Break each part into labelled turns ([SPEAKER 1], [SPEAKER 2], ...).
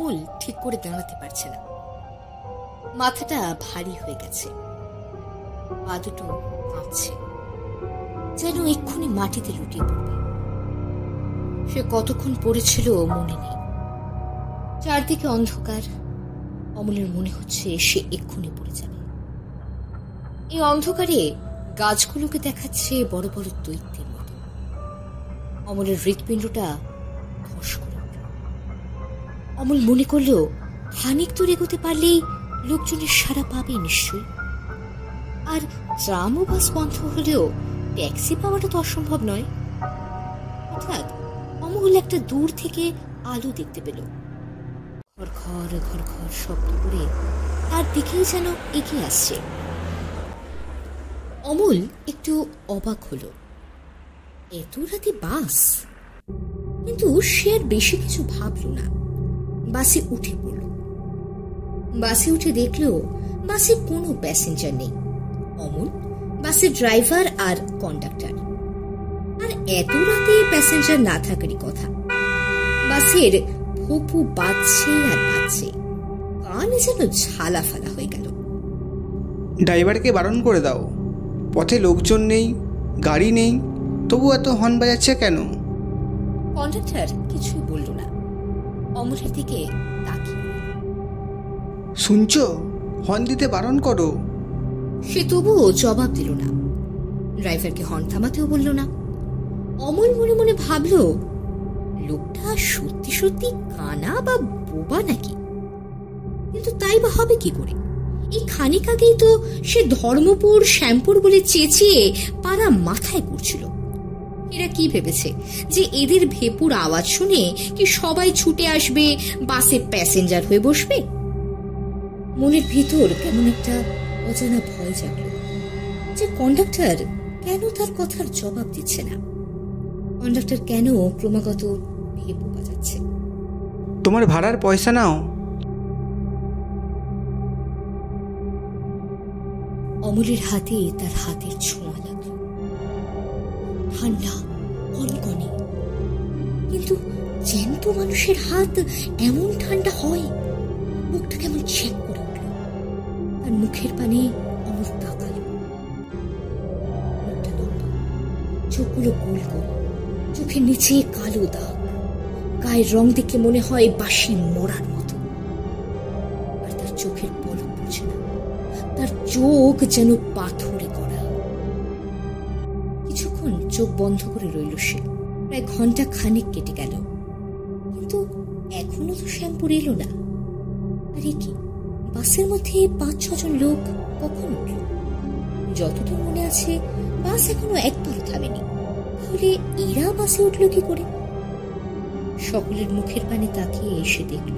[SPEAKER 1] অমল ঠিক করে দাঁড়াতে পারছে না। মাথাটা ভারী হয়ে গেছে, পা দুটো কাঁপছে, যেন এক্ষুনি মাটিতে লুটিয়ে পড়বে। সে কতক্ষণ পড়েছিল মনে নেই। চারদিকে অন্ধকার। অমলের মনে হচ্ছে সে এক্ষুনি পড়ে যাবে। এই অন্ধকারে গাছগুলোকে দেখাচ্ছে বড় বড় দৈত্যের মতো। অমলের হৃৎপিণ্ডটা ধস করে উঠল। অমল মনে করল খানিক দূর এগোতে পারলেই লোকজনের সাড়া পাবে নিশ্চয়ই। আর ট্রাম ও বাস বন্ধ হলেও ট্যাক্সি পাওয়াটা তো অসম্ভব নয়। হঠাৎ অমল একটা দূর থেকে আলো দেখতে পেল। ঘর ঘর ঘর ঘর শব্দ করে তার দিকেই যেন এগিয়ে আসছে। অমল একটু অবাক হলো। এত রাতে বাস, কিন্তু সে আর বেশি কিছু ভাবল না। বাসে উঠে পড়ল। বাসে উঠে দেখল বাসে কোনো প্যাসেঞ্জার নেই। অমল, বাসের ড্রাইভার আর কন্ডাক্টর। আর এত রাতে প্যাসেঞ্জার না থাকারই কথা। বাসের ফুপু বাজছে আর বাজছে, কানে যেন ঝালা ফালা হয়ে গেল।
[SPEAKER 2] ড্রাইভারকে বারণ করে দাও, পথে লোকজন নেই, গাড়ি নেই, তবু এত হর্ন বাজাচ্ছে কেন?
[SPEAKER 1] কন্ডাক্টর কিছুই বলল না, অমলের দিকে তাকিয়ে।
[SPEAKER 2] শুনছো, হর্ন দিতে বারণ করো।
[SPEAKER 1] সে তবুও জবাব দিল না। ড্রাইভারকে হর্ন থামাতেও বলল না। অমল মনে মনে ভাবল, লোকটা সত্যি সত্যি কানা বা বোবা নাকি? কিন্তু তাই বা হবে কি করে? এই খানিক আগেই তো সে ধর্মপুর শ্যামপুর বলে চেঁচিয়ে পাড়া মাথায় করছিল। এরা কি ভেবেছে যে এদের ভেপুর আওয়াজ শুনে কি সবাই ছুটে আসবে, বাসে প্যাসেঞ্জার হয়ে বসবে? মনের ভিতর কেমন একটা অজানা ভয় জাগল যে কন্ডাক্টর কেন তার কথার জবাব দিচ্ছে না। কন্ডাক্টর কেন ক্রমাগত ভেপু বাজাচ্ছে?
[SPEAKER 2] তোমার ভাড়ার পয়সা নাও।
[SPEAKER 1] অমলের হাতে তার হাতের ছোঁয়া লাগলো। ঠান্ডা, কনকনে। কিন্তু জ্যান্ত মানুষের হাত এমন ঠান্ডা হয়? মুখটা কেমন ছেক করে উঠল। তার মুখের পানে অমল তাকালো। মুখটা লম্বা, চোখগুলো গোল গোল, চোখের নিচে কালো দাগ। গায়ের রং দেখে মনে হয় বাসি মরার মতো। আর তার চোখের পলক পড়ছে না, তার চোখ যেন পাথরে গড়া। কিছুক্ষণ চোখ বন্ধ করে রইল সে। প্রায় ঘন্টা খানিক কেটে গেল, কিন্তু এখনো তো শ্যামপুর এলো না। আরে কি, বাসের মধ্যে ৫-৬ জন লোক কখন উঠল? যতদূর মনে আছে বাস এখনো একবারও থামেনি। তাহলে এরা বাসে উঠল কি করে? সকলের মুখের পানে তাকিয়ে এসে দেখল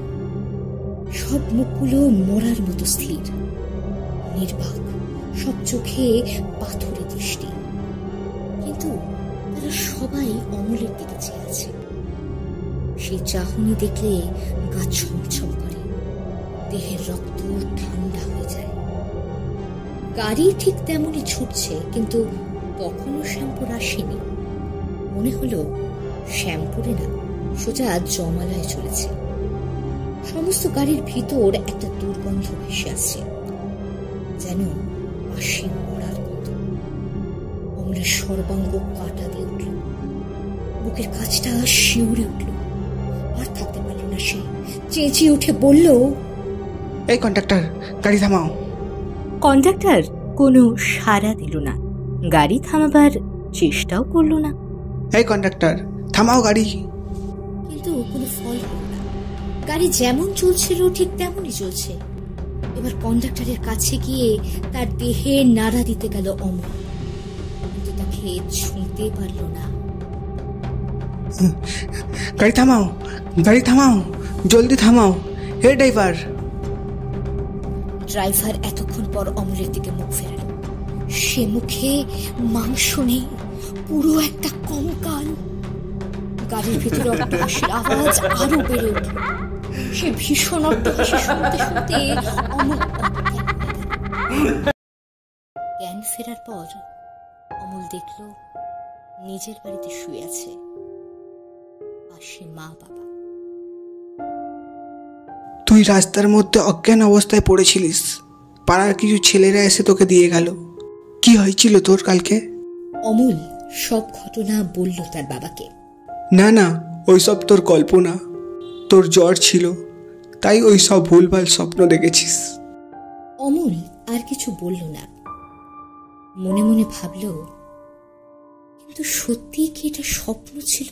[SPEAKER 1] সব মুখগুলো মরার মতো স্থির, নির্বাক। সব চোখে পাথরে দৃষ্টি, কিন্তু তারা সবাই অমলের দিকে চেয়ে আছে। সেই চাহনি দেখলে গা ছমছম করে, দেহের রক্ত ঠান্ডা হয়ে যায়। গাড়ি ঠিক তেমনই ছুটছে, কিন্তু তখনও শ্যামপুর আসেনি। মনে হলো শ্যামপুরে না, সোজা জমালয়ে চলেছে। সমস্ত গাড়ির ভিতর একটা দুর্গন্ধ ভেসে আসছে, যেন বাসি মরার মতো। অমলের সর্বাঙ্গ কাটা দিয়ে উঠল, বুকের কাছটা শিউরে উঠল। আর থাকতে পারল না সে, চেঁচিয়ে উঠে বলল,
[SPEAKER 2] এই কন্ডাক্টর, গাড়ি থামাও।
[SPEAKER 1] কন্ডাক্টর কোনো সাড়া দিল না, গাড়ি থামাবার চেষ্টাও করল না।
[SPEAKER 2] এই কন্ডাক্টর, থামাও গাড়ি।
[SPEAKER 1] কিন্তু কোনো ফল হল না। গাড়ি যেমন চলছিল ঠিক তেমনই চলছে। এবার কন্ডাক্টরের কাছে গিয়ে তার দেহে নাড়া দিতে গেল অমল, কিন্তু তাকে ছুঁতে পারল না।
[SPEAKER 2] গাড়ি থামাও, গাড়ি থামাও, জলদি থামাও। হে ড্রাইভার।
[SPEAKER 1] ড্রাইভার এতক্ষণ পর অমলের দিকে মুখ ফেরাল। সে মুখে মাংস নেই, পুরো একটা কঙ্কাল। গাড়ির ভিতরে অট্টহাসির আওয়াজ আরো বেড়ে উঠল। সে ভীষণ অট্টহাসি শুনতে শুনতে অমল জ্ঞান ফেরার পর অমল দেখল নিজের বাড়িতে শুয়ে আছে পাশে মা বাবা।
[SPEAKER 2] তুই রাস্তার মধ্যে অজ্ঞান অবস্থায় পড়েছিলিস, পাড়ার কিছু ছেলেরা এসে তোকে দিয়ে গেল। কি হয়েছিল তোর কালকে?
[SPEAKER 1] অমল সব ঘটনা বলল তার বাবাকে।
[SPEAKER 2] না না, ওইসব তোর কল্পনা। তোর জ্বর ছিল, তাই ওই সব ভুলভাল স্বপ্ন দেখেছিস।
[SPEAKER 1] অমল আর কিছু বলল না, মনে মনে ভাবল কিন্তু সত্যিই কি এটা স্বপ্ন ছিল?